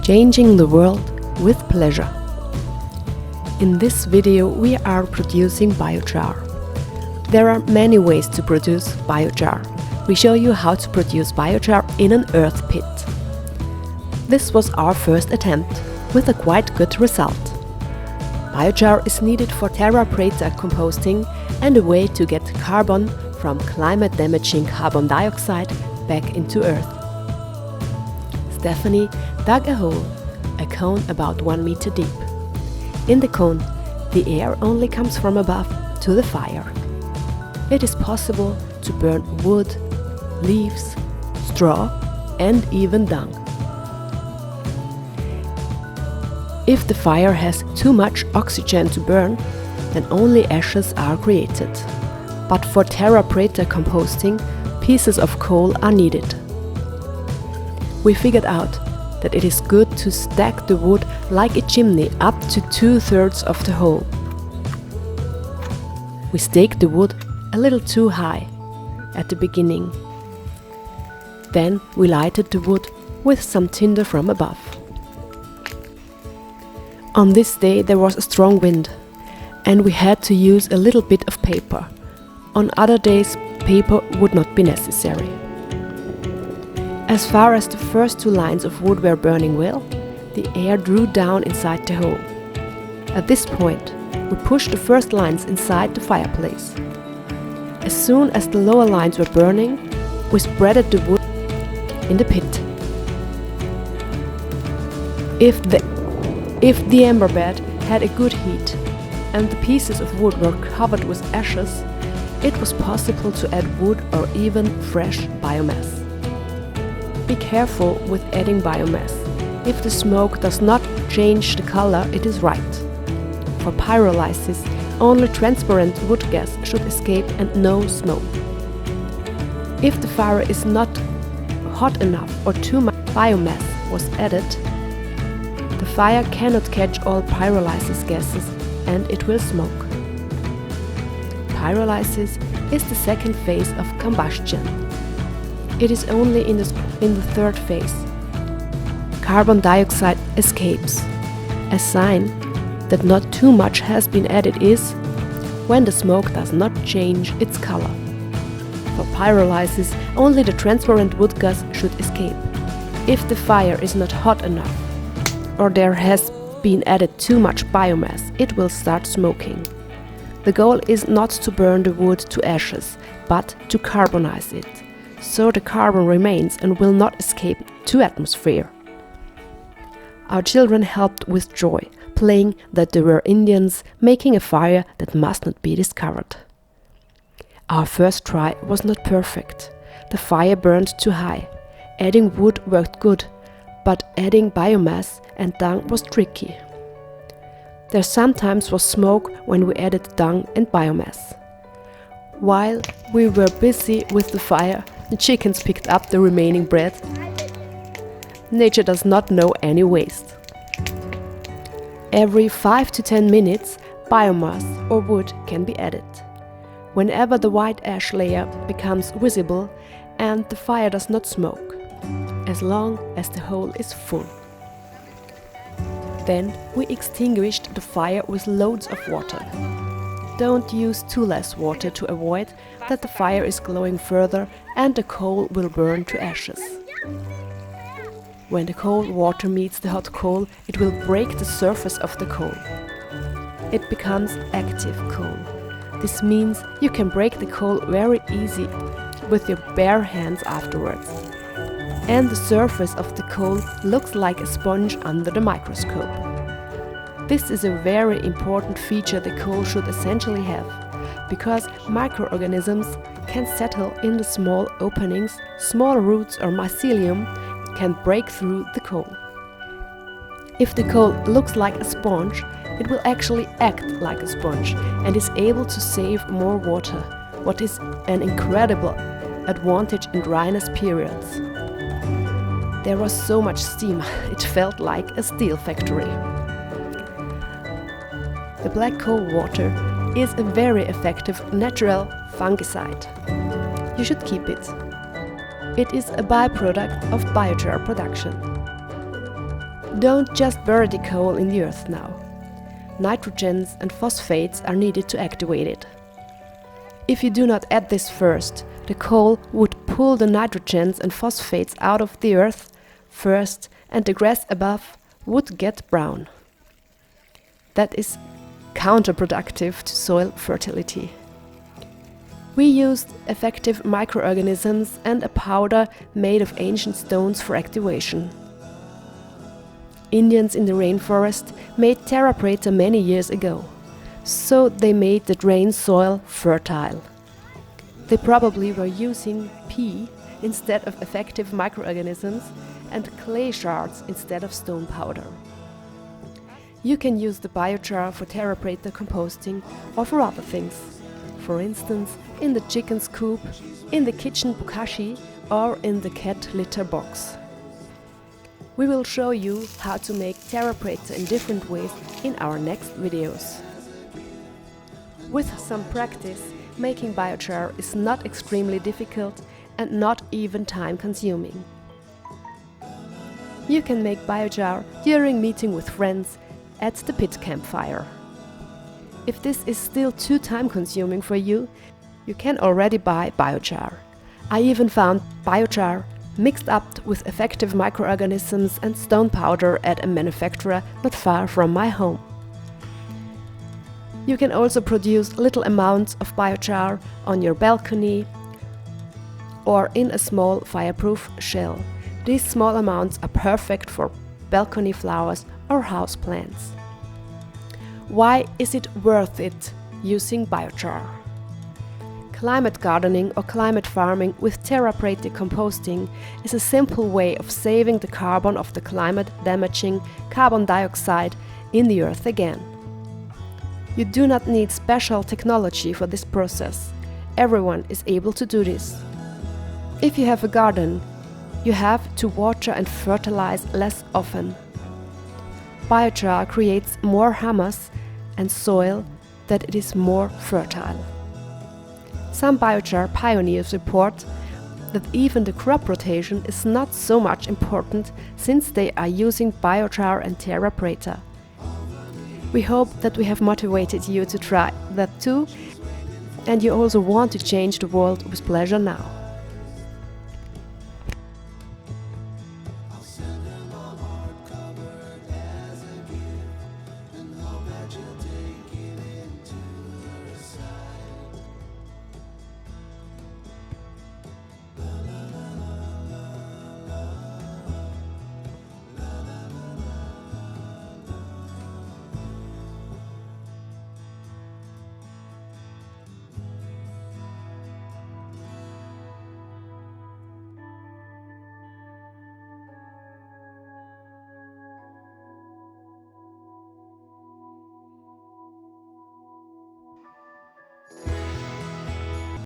Changing the world with pleasure. In this video we are producing biochar. There are many ways to produce biochar. We show you how to produce biochar in an earth pit. This was our first attempt, with a quite good result. Biochar is needed for terra preta composting and a way to get carbon from climate-damaging carbon dioxide back into earth. Stephanie dug a hole, a cone about 1 meter deep. In the cone, the air only comes from above to the fire. It is possible to burn wood, leaves, straw and even dung. If the fire has too much oxygen to burn, then only ashes are created. But for terra preta composting, pieces of coal are needed. We figured out that it is good to stack the wood like a chimney up to 2/3 of the hole. We staked the wood a little too high at the beginning. Then we lighted the wood with some tinder from above. On this day there was a strong wind, and we had to use a little bit of paper. On other days, paper would not be necessary. As far as the first 2 lines of wood were burning well, the air drew down inside the hole. At this point, we pushed the first lines inside the fireplace. As soon as the lower lines were burning, we spreaded the wood in the pit. If the ember bed had a good heat and the pieces of wood were covered with ashes, it was possible to add wood or even fresh biomass. Be careful with adding biomass. If the smoke does not change the color, it is right. For pyrolysis, only transparent wood gas should escape and no smoke. If the fire is not hot enough or too much biomass was added, the fire cannot catch all pyrolysis gases and it will smoke. Pyrolysis is the second phase of combustion. It is only in the third phase. Carbon dioxide escapes. A sign that not too much has been added is when the smoke does not change its color. For pyrolysis, only the transparent wood gas should escape. If the fire is not hot enough, or there has been added too much biomass, it will start smoking. The goal is not to burn the wood to ashes, but to carbonize it, so the carbon remains and will not escape to atmosphere. Our children helped with joy, playing that they were Indians making a fire that must not be discovered. Our first try was not perfect. The fire burned too high. Adding wood worked good, but adding biomass and dung was tricky. There sometimes was smoke when we added dung and biomass. While we were busy with the fire, the chickens picked up the remaining bread. Nature does not know any waste. Every 5 to 10 minutes, biomass or wood can be added. Whenever the white ash layer becomes visible and the fire does not smoke, as long as the hole is full. Then we extinguished the fire with loads of water. Don't use too less water to avoid that the fire is glowing further and the coal will burn to ashes. When the cold water meets the hot coal, it will break the surface of the coal. It becomes active coal. This means you can break the coal very easy with your bare hands afterwards. And the surface of the coal looks like a sponge under the microscope. This is a very important feature the coal should essentially have, because microorganisms can settle in the small openings, small roots or mycelium can break through the coal. If the coal looks like a sponge, it will actually act like a sponge and is able to save more water, what is an incredible advantage in dryness periods. There was so much steam, it felt like a steel factory. The black coal water is a very effective natural fungicide. You should keep it. It is a byproduct of biochar production. Don't just bury the coal in the earth now. Nitrogens and phosphates are needed to activate it. If you do not add this first, the coal would pull the nitrogens and phosphates out of the earth first, and the grass above would get brown. That is counterproductive to soil fertility. We used effective microorganisms and a powder made of ancient stones for activation. Indians in the rainforest made terra preta many years ago, so they made the drained soil fertile. They probably were using pea instead of effective microorganisms and clay shards instead of stone powder. You can use the biochar for terra preta composting or for other things. For instance, in the chicken's coop, in the kitchen bokashi or in the cat litter box. We will show you how to make terra preta in different ways in our next videos. With some practice, making biochar is not extremely difficult and not even time-consuming. You can make biochar during meeting with friends at the pit campfire. If this is still too time-consuming for you, you can already buy biochar. I even found biochar mixed up with effective microorganisms and stone powder at a manufacturer not far from my home. You can also produce little amounts of biochar on your balcony or in a small fireproof shell. These small amounts are perfect for balcony flowers or house plants. Why is it worth it using biochar? Climate gardening or climate farming with terra preta composting is a simple way of saving the carbon of the climate-damaging carbon dioxide in the earth again. You do not need special technology for this process. Everyone is able to do this. If you have a garden, you have to water and fertilize less often. Biochar creates more humus and soil that it is more fertile. Some biochar pioneers report that even the crop rotation is not so much important since they are using biochar and terra preta. We hope that we have motivated you to try that too, and you also want to change the world with pleasure now.